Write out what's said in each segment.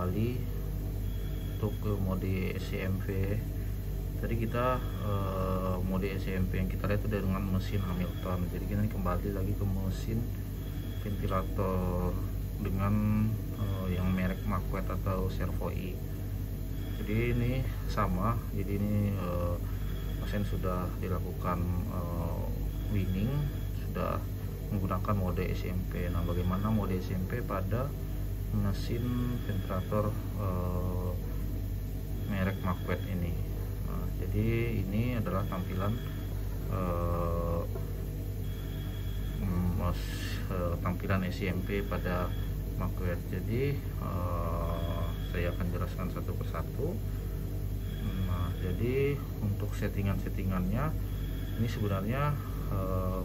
kembali untuk ke mode SCMP. Tadi kita mode SCMP yang kita lihat itu dengan mesin Hamilton. Jadi kita kembali lagi ke mesin ventilator dengan yang merek Macquarie atau Servo E. Jadi ini sama. Jadi ini mesin sudah dilakukan winning, sudah menggunakan mode SCMP. Nah, bagaimana mode SCMP pada mesin ventilator merek Macquarie ini? Nah, jadi ini adalah tampilan tampilan SCMP pada Macquarie. Jadi saya akan jelaskan satu persatu. Nah, jadi untuk settingannya ini sebenarnya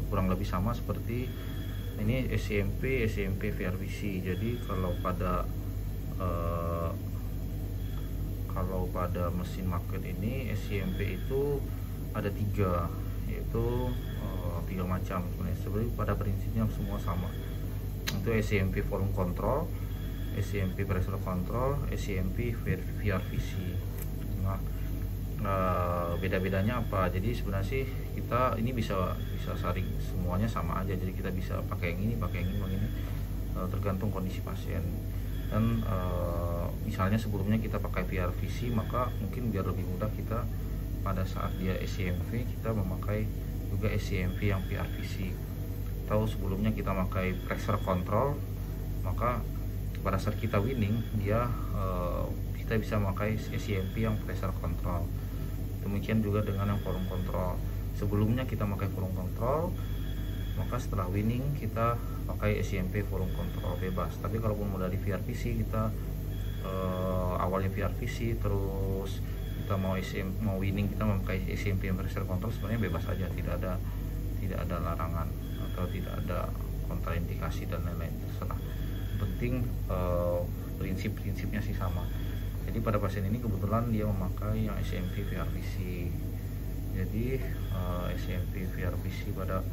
kurang lebih sama seperti ini SCMP VRVC. Jadi kalau pada mesin Macquarie ini SCMP itu ada tiga, yaitu tiga macam sebenarnya. Pada prinsipnya semua sama, itu SCMP volume control, SCMP pressure control, SCMP VRVC. Beda-bedanya apa? Jadi sebenarnya sih kita ini bisa saring, semuanya sama aja. Jadi kita bisa pakai yang ini, tergantung kondisi pasien. Dan misalnya sebelumnya kita pakai VRVC, maka mungkin biar lebih mudah kita pada saat dia SCMP kita memakai juga SCMP yang VRVC. Atau sebelumnya kita pakai pressure control, maka pada saat kita winning kita bisa memakai SCMP yang pressure control. Demikian juga dengan yang volume control. Sebelumnya kita pakai volume control, maka setelah winning kita pakai SCMP volume control bebas. Tapi kalaupun mau dari VRVC, kita awalnya VRVC terus kita mau winning kita memakai SCMP yang pressure control, sebenarnya bebas saja, tidak ada larangan atau tidak ada kontraindikasi dan lain-lain, terserah. Penting prinsipnya sih sama. Jadi pada pasien ini kebetulan dia memakai yang SCMP VRVC. Jadi SCMP VRVC pada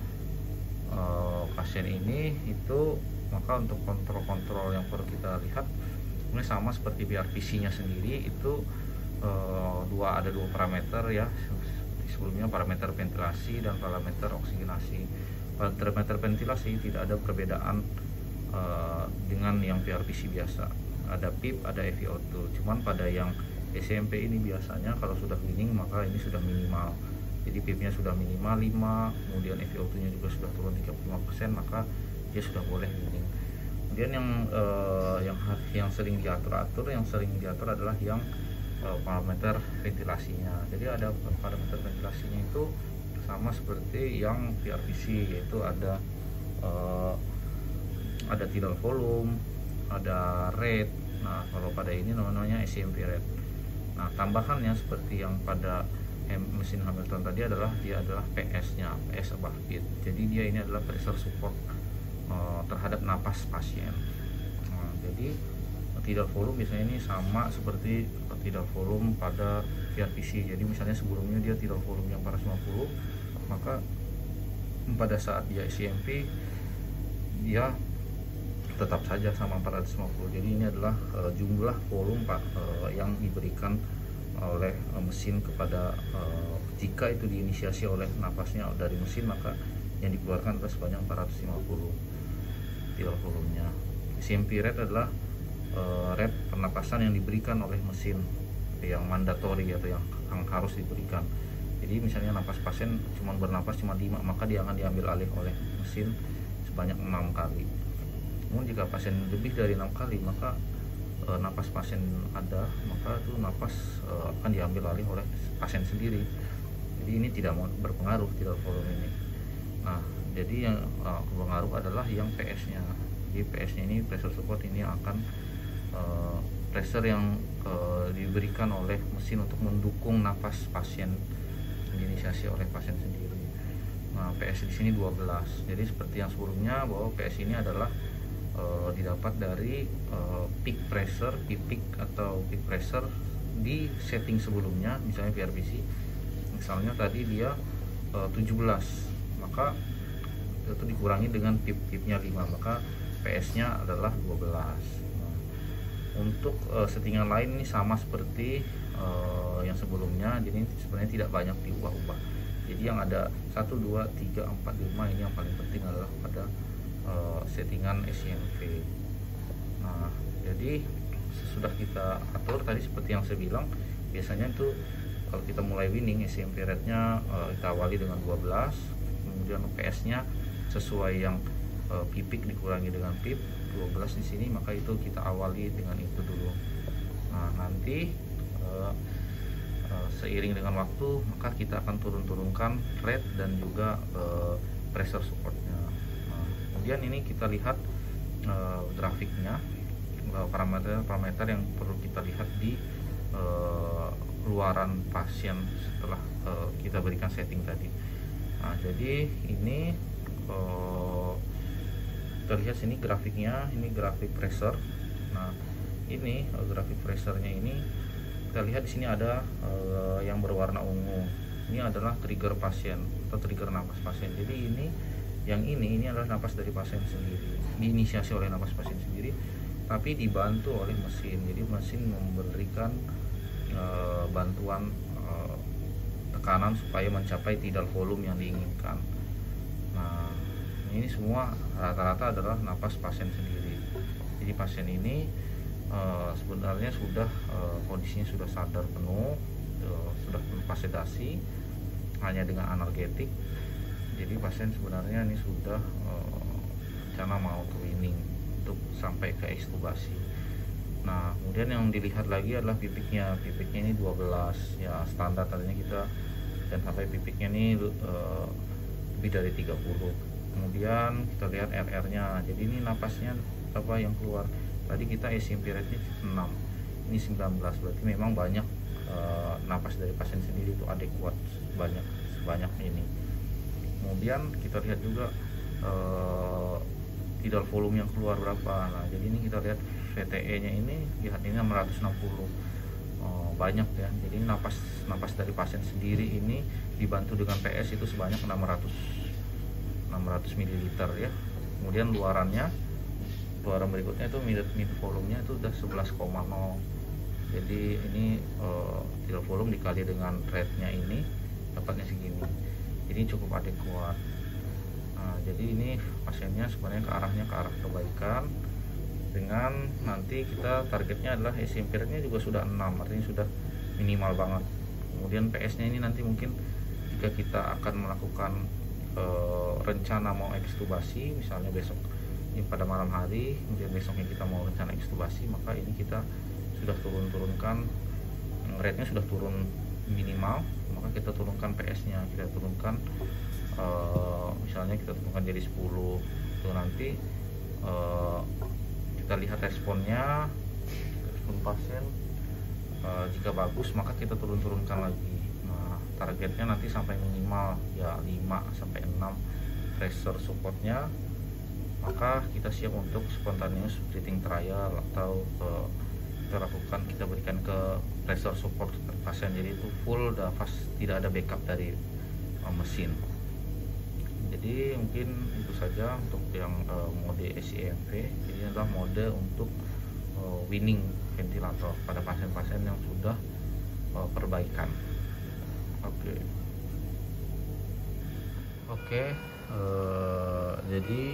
pasien ini itu, maka untuk kontrol yang perlu kita lihat ini sama seperti VRVC nya sendiri. Itu ada dua parameter ya. Sebelumnya parameter ventilasi dan parameter oksigenasi. Parameter ventilasi tidak ada perbedaan dengan yang VRVC biasa. Ada PIP, ada FiO2. Cuman pada yang SCMP ini biasanya kalau sudah winning maka ini sudah minimal. Jadi PIP-nya sudah minimal 5, kemudian FiO2-nya juga sudah turun 35%, maka dia sudah boleh winning. Kemudian yang sering diatur adalah yang parameter ventilasinya. Jadi ada parameter ventilasinya itu sama seperti yang VRVC, yaitu ada tidal volume, ada rate. Nah, kalau pada ini namanya SCMP rate. Nah, tambahannya seperti yang pada mesin Hamilton tadi adalah dia adalah PS-nya, PS above beat. Jadi dia ini adalah pressure support terhadap napas pasien. Nah, jadi tidal volume biasanya ini sama seperti tidal volume pada VRVC. Jadi misalnya sebelumnya dia tidal volume yang 450, maka pada saat dia SCMP dia tetap saja sama 450. Jadi ini adalah jumlah volume yang diberikan oleh mesin kepada jika itu diinisiasi oleh napasnya dari mesin, maka yang dikeluarkan adalah sebanyak 450 tidal volumenya. SCMP rate adalah rate pernapasan yang diberikan oleh mesin, yang mandatori atau yang harus diberikan. Jadi misalnya napas pasien bernapas cuma 5, maka dia akan diambil alih oleh mesin sebanyak 6 kali. Namun jika pasien lebih dari 6 kali, maka napas pasien ada, maka itu napas akan diambil alih oleh pasien sendiri. Jadi ini tidak berpengaruh tidal volume ini. Nah, jadi yang berpengaruh adalah yang PS-nya. Jadi PS-nya ini pressure support ini akan pressure yang diberikan oleh mesin untuk mendukung napas pasien, diinisiasi oleh pasien sendiri. Nah, PS di sini 12. Jadi seperti yang sebelumnya, bahwa PS ini adalah didapat dari peak pressure, peak atau peak pressure di setting sebelumnya. Misalnya VRVC, misalnya tadi dia 17, maka itu dikurangi dengan pip-pipnya 5, maka PS nya adalah 12. Untuk settingan lain ini sama seperti yang sebelumnya, jadi sebenarnya tidak banyak diubah-ubah. Jadi yang ada 1, 2, 3, 4, 5 ini yang paling penting adalah pada settingan SCMP. Nah, jadi sudah kita atur tadi seperti yang saya bilang, biasanya itu kalau kita mulai winning SCMP rate-nya kita awali dengan 12, kemudian PS nya sesuai yang pipik dikurangi dengan pip 12 di sini, maka itu kita awali dengan itu dulu. Nah, nanti seiring dengan waktu maka kita akan turunkan rate dan juga pressure supportnya. Nah, kemudian ini kita lihat grafiknya, parameter yang perlu kita lihat di luaran pasien setelah kita berikan setting tadi. Nah, jadi ini kita lihat sini grafiknya, ini grafik pressure. Nah, ini grafik pressure-nya ini kita lihat di sini ada yang berwarna ungu. Ini adalah trigger pasien atau trigger napas pasien. Jadi ini adalah napas dari pasien sendiri, diinisiasi oleh napas pasien sendiri, tapi dibantu oleh mesin. Jadi mesin memberikan bantuan tekanan supaya mencapai tidal volume yang diinginkan. Nah, ini semua rata-rata adalah napas pasien sendiri. Jadi pasien ini sebenarnya sudah kondisinya sudah sadar penuh, sudah lepas sedasi hanya dengan analgetik. Jadi pasien sebenarnya ini sudah rencana mau ke winning untuk sampai ke ekstubasi. Nah, kemudian yang dilihat lagi adalah pipiknya ini 12 ya, standar tadinya kita, dan sampai pipiknya ini lebih dari 30. Kemudian kita lihat RR-nya. Jadi ini napasnya apa yang keluar. Tadi kita SCMP rate-nya 6. Ini 19. Berarti memang banyak napas dari pasien sendiri itu adekuat banyak ini. Kemudian kita lihat juga tidal volume yang keluar berapa. Nah, jadi ini kita lihat VTE-nya ini, lihat ini 660. Banyak ya. Jadi napas dari pasien sendiri ini dibantu dengan PS itu sebanyak 600 ml ya. Kemudian luaran berikutnya itu mid volumenya itu udah 11,0. Jadi ini tidal volume dikali dengan rate-nya ini dapatnya segini. Ini cukup adekuat. Nah, jadi ini pasiennya sebenarnya ke arah perbaikan, dengan nanti kita targetnya adalah SCMP rate-nya juga sudah 6, artinya sudah minimal banget. Kemudian PS-nya ini nanti mungkin jika kita akan melakukan rencana mau ekstubasi, misalnya besok ini pada malam hari, kemudian besoknya kita mau rencana ekstubasi, maka ini kita sudah turunkan rate-nya, sudah turun minimal, maka kita turunkan PS-nya, kita turunkan misalnya kita turunkan jadi 10. Itu nanti kita lihat respon pasien, jika bagus maka kita turunkan lagi. Nah, targetnya nanti sampai minimal ya 5 sampai 6 pressure supportnya, maka kita siap untuk spontaneous breathing trial atau kita berikan ke pressure support pasien. Jadi itu full nafas, tidak ada backup dari mesin. Jadi mungkin itu saja untuk yang mode SCMP. Ini adalah mode untuk winning ventilator pada pasien-pasien yang sudah perbaikan. Oke, jadi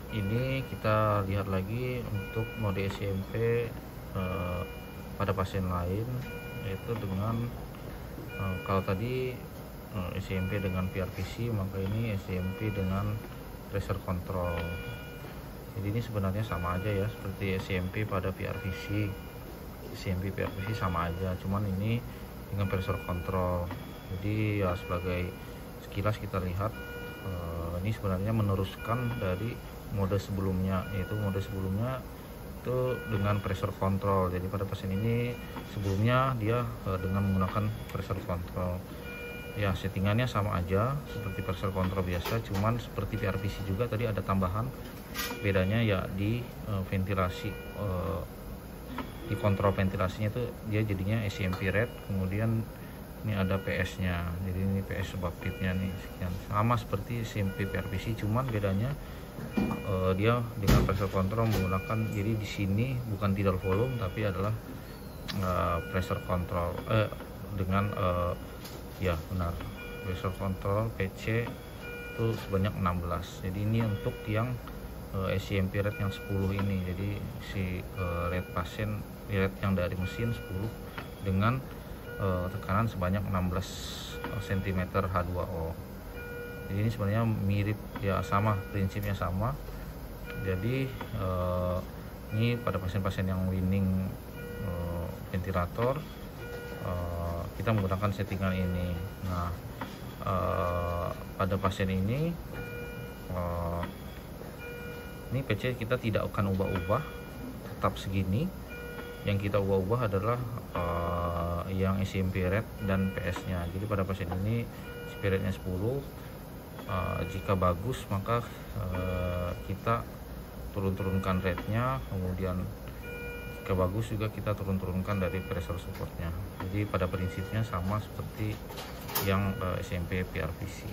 ini kita lihat lagi untuk mode SCMP pada pasien lain, yaitu dengan kalau tadi SCMP dengan PRVC, maka ini SCMP dengan pressure control. Jadi ini sebenarnya sama aja ya, seperti SCMP pada PRVC. SCMP PRVC sama aja, cuman ini dengan pressure control. Jadi ya sebagai sekilas kita lihat ini sebenarnya meneruskan dari mode sebelumnya, yaitu mode sebelumnya itu dengan pressure control. Jadi pada pasien ini sebelumnya dia dengan menggunakan pressure control. Ya, settingannya sama aja seperti pressure control biasa, cuman seperti PRVC juga tadi ada tambahan. Bedanya ya di ventilasi, di kontrol ventilasinya itu dia jadinya SCMP rate, kemudian ini ada PS nya. Jadi ini PS sebab pitnya nih sekian, sama seperti SCMP PRVC, cuman bedanya dia dengan pressure control menggunakan, jadi di sini bukan tidal volume tapi adalah pressure control dengan ya benar, pressure control PC itu sebanyak 16. Jadi ini untuk yang SCMP rate yang 10 ini. Jadi si rate pasien, rate yang dari mesin 10 dengan tekanan sebanyak 16 cm H2O. Jadi ini sebenarnya mirip ya, sama prinsipnya sama. Jadi ini pada pasien-pasien yang winning ventilator kita menggunakan settingan ini. Nah pada pasien ini PC kita tidak akan ubah-ubah, tetap segini. Yang kita ubah-ubah adalah yang SCMP rate dan PS nya. Jadi pada pasien ini SCMP rate nya 10. Jika bagus maka kita turunkan rate nya, kemudian jika bagus juga kita turunkan dari pressure supportnya. Jadi pada prinsipnya sama seperti yang SCMP PRVC.